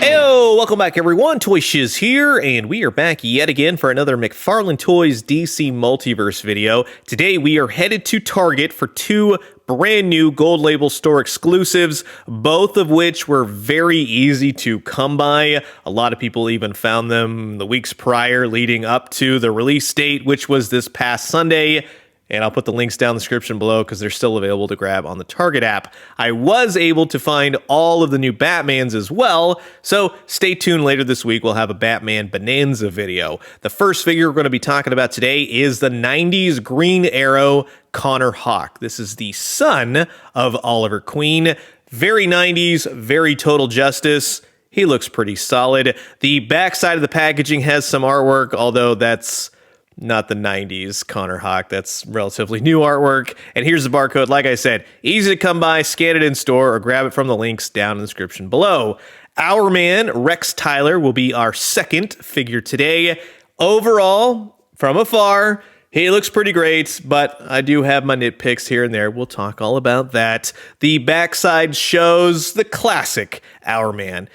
Heyo, welcome back everyone, Toy Shiz here, and we are back yet again for another McFarlane Toys DC Multiverse video. Today we are headed to Target for two brand new Gold Label store exclusives, both of which were very easy to come by. A lot of people even found them the weeks prior leading up to the release date, which was this past Sunday. And I'll put the links down in the description below because they're still available to grab on the Target app. I was able to find all of the new Batmans as well, so stay tuned. Later this week, we'll have a Batman Bonanza video. The first figure we're going to be talking about today is the 90s Green Arrow Connor Hawke. This is the son of Oliver Queen. Very 90s, very Total Justice. He looks pretty solid. The backside of the packaging has some artwork, although that's not the 90s Connor Hawke. That's relatively new artwork. And here's the barcode. Like I said, easy to come by, scan it in store, or grab it from the links down in the description below. Hourman, Rex Tyler, will be our second figure today. Overall, from afar, he looks pretty great, but I do have my nitpicks here and there. We'll talk all about that. The backside shows the classic Hourman.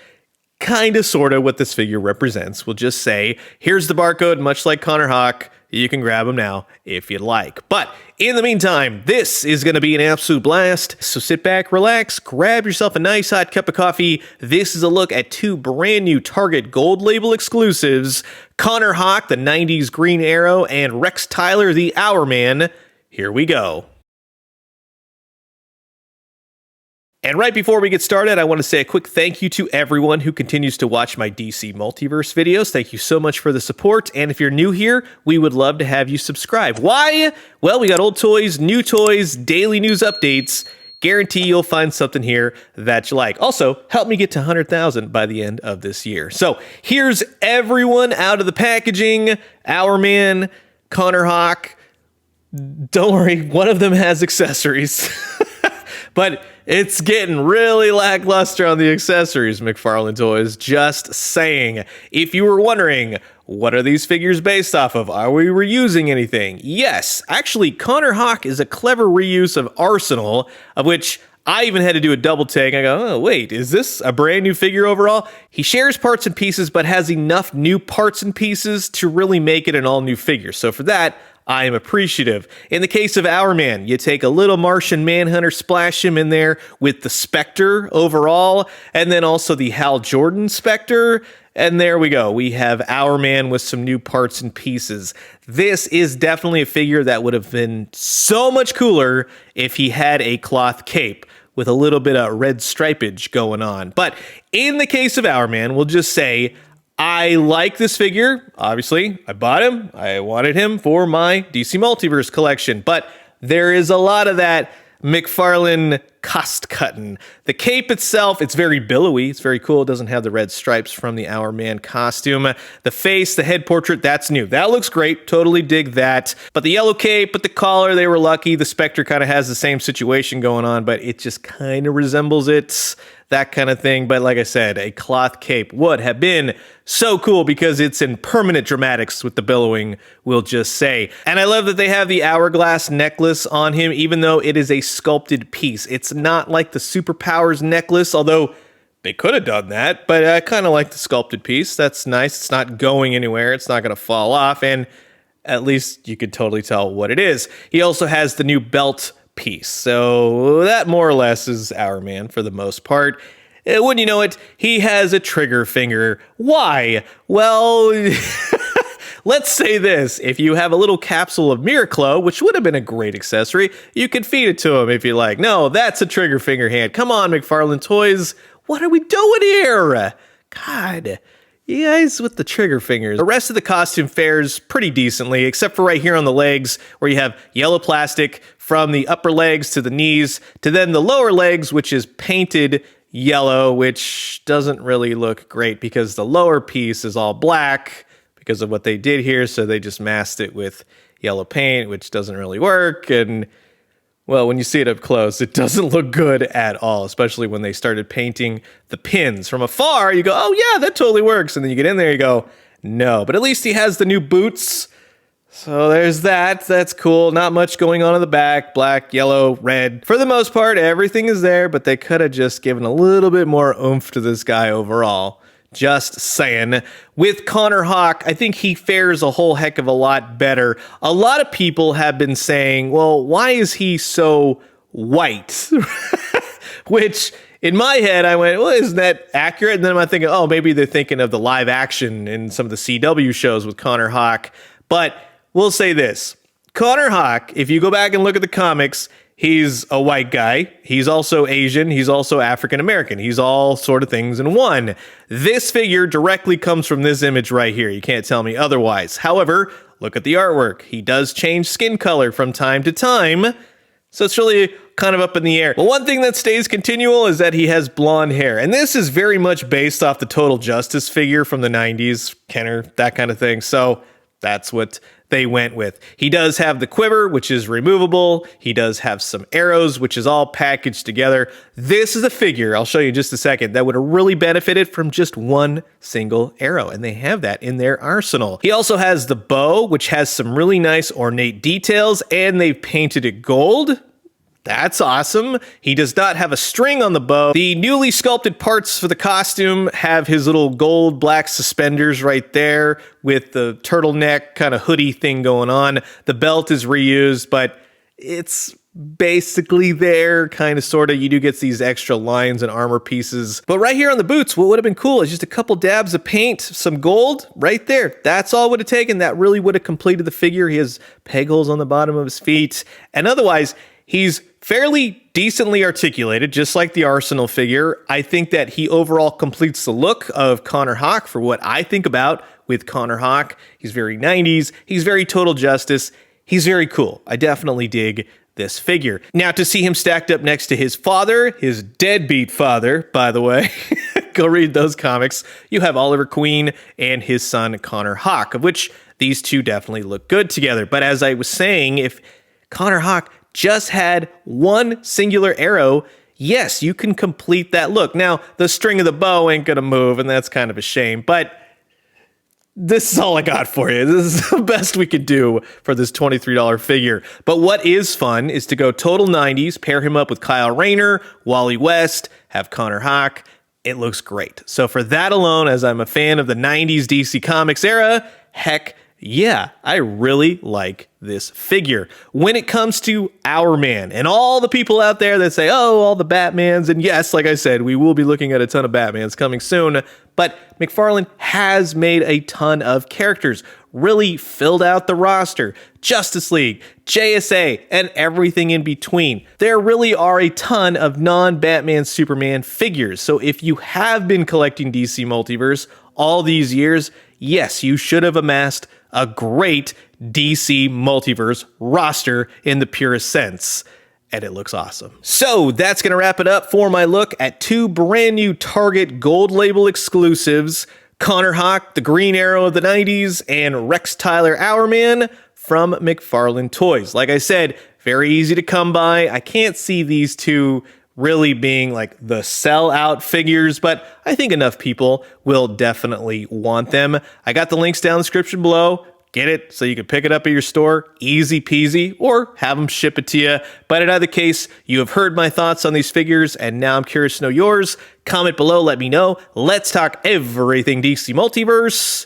Kind of, sort of what this figure represents. We'll just say, here's the barcode, much like Connor Hawke. You can grab him now if you'd like. But in the meantime, this is going to be an absolute blast. So sit back, relax, grab yourself a nice hot cup of coffee. This is a look at two brand new Target Gold Label exclusives. Connor Hawke, the 90s Green Arrow, and Rex Tyler, the Hourman. Here we go. And right before we get started, I want to say a quick thank you to everyone who continues to watch my DC Multiverse videos. Thank you so much for the support. And if you're new here, we would love to have you subscribe. Why? Well, we got old toys, new toys, daily news updates. Guarantee you'll find something here that you like. Also, help me get to 100,000 by the end of this year. So here's everyone out of the packaging. Hourman, Connor Hawke. Don't worry, one of them has accessories. But it's getting really lackluster on the accessories, McFarlane Toys. Just saying. If you were wondering, what are these figures based off of? Are we reusing anything? Yes. Actually, Connor Hawke is a clever reuse of Arsenal, of which I even had to do a double take. I go, oh, wait, is this a brand new figure overall? He shares parts and pieces, but has enough new parts and pieces to really make it an all-new figure. So for that, I am appreciative. In the case of Hourman, you take a little Martian Manhunter, splash him in there with the Spectre overall, and then also the Hal Jordan Spectre, and there we go. We have Hourman with some new parts and pieces. This is definitely a figure that would have been so much cooler if he had a cloth cape with a little bit of red stripage going on. But in the case of Hourman, we'll just say, I like this figure. Obviously, I bought him. I wanted him for my DC Multiverse collection. But there is a lot of that McFarlane cost-cutting. The cape itself, it's very billowy. It's very cool. It doesn't have the red stripes from the Hourman costume. The face, the head portrait, that's new. That looks great. Totally dig that. But the yellow cape, but the collar, they were lucky. The Spectre kind of has the same situation going on, but it just kind of resembles it. That kind of thing. But like I said, a cloth cape would have been so cool because it's in permanent dramatics with the billowing, we'll just say. And I love that they have the hourglass necklace on him, even though it is a sculpted piece. It's not like the Superpowers necklace, although they could have done that, but I kind of like the sculpted piece. That's nice. It's not going anywhere. It's not going to fall off, and at least you could totally tell what it is. He also has the new belt piece, so that more or less is Hourman for the most part. Wouldn't you know it, he has a trigger finger. Why? Well, let's say this. If you have a little capsule of Miraclo, which would have been a great accessory, you could feed it to him if you like. No, that's a trigger finger hand. Come on, McFarlane Toys. What are we doing here? God, you guys with the trigger fingers. The rest of the costume fares pretty decently, except for right here on the legs, where you have yellow plastic from the upper legs to the knees, to then the lower legs, which is painted yellow, which doesn't really look great because the lower piece is all black because of what they did here, so they just masked it with yellow paint, which doesn't really work, and well, when you see it up close, it doesn't look good at all, especially when they started painting the pins. From afar, you go, oh yeah, that totally works. And then you get in there, you go, no. But at least he has the new boots. So there's that. That's cool. Not much going on in the back. Black, yellow, red. For the most part, everything is there, but they could have just given a little bit more oomph to this guy overall. Just saying. With Connor Hawke, I think he fares a whole heck of a lot better. A lot of people have been saying, well, why is he so white? Which, in my head, I went, well, isn't that accurate? And then I'm thinking, oh, maybe they're thinking of the live action in some of the CW shows with Connor Hawke. But we'll say this. Connor Hawke, if you go back and look at the comics, he's a white guy. He's also Asian. He's also African American. He's all sort of things in one. This figure directly comes from this image right here. You can't tell me otherwise. However, look at the artwork. He does change skin color from time to time. So it's really kind of up in the air. But one thing that stays continual is that he has blonde hair. And this is very much based off the Total Justice figure from the 90s, Kenner, that kind of thing. So that's what they went with. He does have the quiver, which is removable. He does have some arrows, which is all packaged together. This is a figure, I'll show you in just a second, that would have really benefited from just one single arrow, and they have that in their arsenal. He also has the bow, which has some really nice ornate details, and they've painted it gold. That's awesome. He does not have a string on the bow. The newly sculpted parts for the costume have his little gold black suspenders right there with the turtleneck kind of hoodie thing going on. The belt is reused, but it's basically there, kind of, sort of. You do get these extra lines and armor pieces. But right here on the boots, what would have been cool is just a couple dabs of paint, some gold right there. That's all it would have taken. That really would have completed the figure. He has peg holes on the bottom of his feet. And otherwise, he's fairly decently articulated, just like the Arsenal figure. I think that he overall completes the look of Connor Hawke for what I think about with Connor Hawke. He's very 90s. He's very Total Justice. He's very cool. I definitely dig this figure. Now, to see him stacked up next to his father, his deadbeat father, by the way, go read those comics. You have Oliver Queen and his son, Connor Hawke, of which these two definitely look good together. But as I was saying, if Connor Hawke just had one singular arrow, yes, you can complete that look. Now, the string of the bow ain't gonna move, and that's kind of a shame, but this is all I got for you. This is the best we could do for this $23 figure. But what is fun is to go total 90s, pair him up with Kyle Rayner, Wally West, have Connor Hawke. It looks great. So for that alone, as I'm a fan of the 90s DC Comics era, heck yeah, I really like this figure. When it comes to Hourman and all the people out there that say, oh, all the Batmans, and yes, like I said, we will be looking at a ton of Batmans coming soon, but McFarlane has made a ton of characters, really filled out the roster, Justice League, JSA, and everything in between. There really are a ton of non-Batman Superman figures, so if you have been collecting DC Multiverse all these years, yes, you should have amassed a great DC Multiverse roster in the purest sense. And it looks awesome. So that's going to wrap it up for my look at two brand new Target Gold Label exclusives, Connor Hawke, the Green Arrow of the 90s, and Rex Tyler Hourman from McFarlane Toys. Like I said, very easy to come by. I can't see these two really being like the sellout figures, but I think enough people will definitely want them. I got the links down in the description below. Get it so you can pick it up at your store, easy peasy, or have them ship it to you. But in either case, you have heard my thoughts on these figures, and now I'm curious to know yours. Comment below, let me know. Let's talk everything DC Multiverse.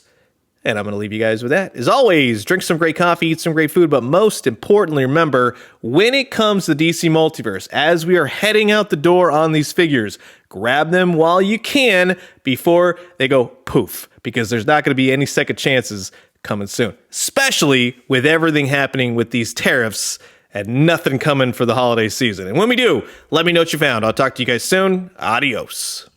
And I'm going to leave you guys with that. As always, drink some great coffee, eat some great food, but most importantly, remember, when it comes to DC Multiverse, as we are heading out the door on these figures, grab them while you can before they go poof, because there's not going to be any second chances coming soon, especially with everything happening with these tariffs and nothing coming for the holiday season. And when we do, let me know what you found. I'll talk to you guys soon. Adios.